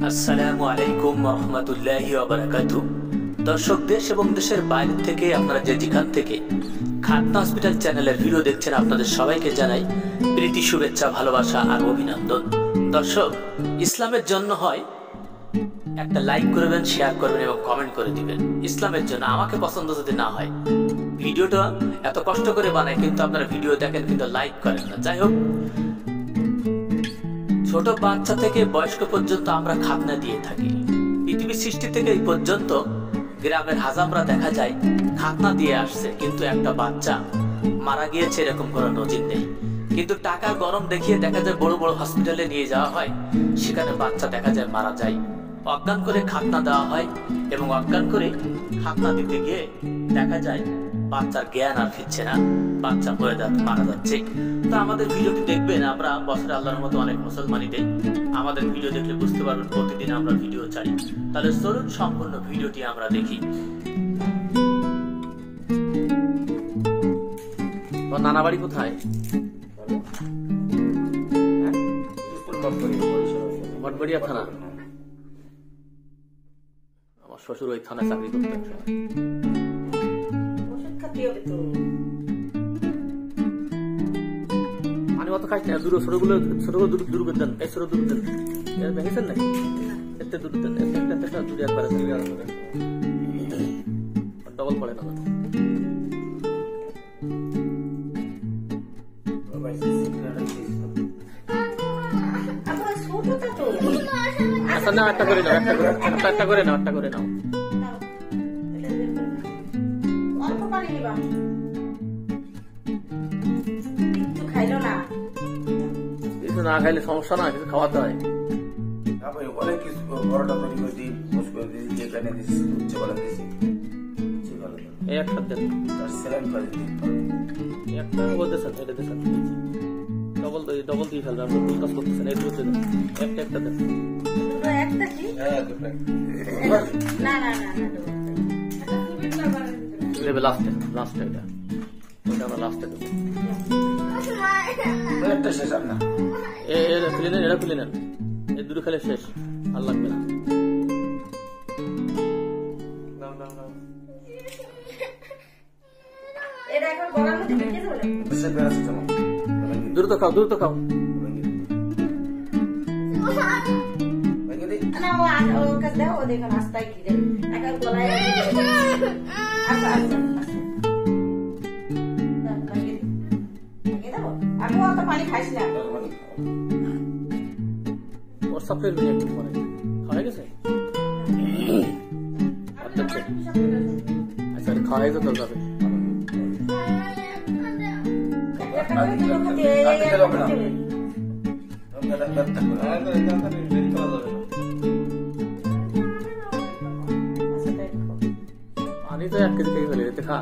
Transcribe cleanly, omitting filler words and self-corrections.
আসসালামু আলাইকুম রহমতুল্লাহি ওয়া বারাকাতুহু। দর্শক, দেশ এবং দেশের বাইরে থেকে আপনারা যেখান থেকে খাতনা হসপিটাল চ্যানেলের ভিডিও দেখছেন, আপনাদের সবাইকে জানাই প্রীতি, শুভেচ্ছা, ভালোবাসা আর অভিনন্দন। দর্শক, ইসলামের জন্য হয় একটা লাইক করবেন, শেয়ার করবেন এবং কমেন্ট করে দিবেন। ইসলামের জন্য আমাকে পছন্দ যদি না হয়, ভিডিওটা এত কষ্ট করে বানাই কিন্তু আপনারা ভিডিও দেখেন কিন্তু লাইক করেন না। যাই হোক, ছোট বাচ্চা থেকে বয়স্ক পর্যন্ত আমরা খাতনা দিয়ে থাকি। পৃথিবীর সৃষ্টি থেকে এই পর্যন্ত গ্রামের হাজামরা দেখা যায় খাতনা দিয়ে আসছে, কিন্তু একটা বাচ্চা মারা গিয়েছে এরকম কোনো নজির নেই। কিন্তু টাকার গরম দেখিয়ে দেখা যায় বড় বড় হসপিটালে নিয়ে যাওয়া হয়, সেখানে বাচ্চা দেখা যায় মারা যায়। অজ্ঞান করে খাতনা দেওয়া হয় এবং অজ্ঞান করে খাতনা দিতে গিয়ে দেখা যায় বাচ্চার জ্ঞান আর ফিরছে না, বাচ্চা মারা যাচ্ছে। তো আমাদের ভিডিওটি দেখবেন, আমরা বছরে আল্লাহর মতো অনেক মুসলমানই দেই। আমাদের ভিডিও দেখলে বুঝতে পারবেন প্রতিদিন আমরা ভিডিও চাই। তাহলে চলুন সম্পূর্ণ ভিডিওটি আমরা দেখি। নানা বাড়ি কোথায়? ভটবড়িয়া থানা। আমার শ্বশুর ওই থানায় চাকরি করতেন। মানে অত খাইছে না, ছোটগুলো দূর দেন, এই ছোট দূর দেন, ভেঙেছেন নাকি? এতে দূর দেন, একটা দূরে একবার ডবল পড়ে না। আচ্ছা না, একটা করে নাও, একটা করে নাও, একটা করে নাও। কিছু না খাইলে সমস্যা না, কিছু খাওয়াতে হয়। একটা দেন, একটা বলতেছেন, এটা দেন, ডবল দিয়ে ফেলবেন, আপনি ভুল কাজ করতেছেন। এই দুটো দেন, একটা দেন। লাস্টে এটা আমরা লাস্টে দেবো। এটা খুলে নেন, এই দুটো খেলে শেষ, আর লাগবে না। দ্রুত খাও, দ্রুত খাও। খাওয়া গেছে? আচ্ছা, খাওয়া গেছে তো যাবে। পানি তো 1 কেজি খেয়ে ফেলে যেতে, খা।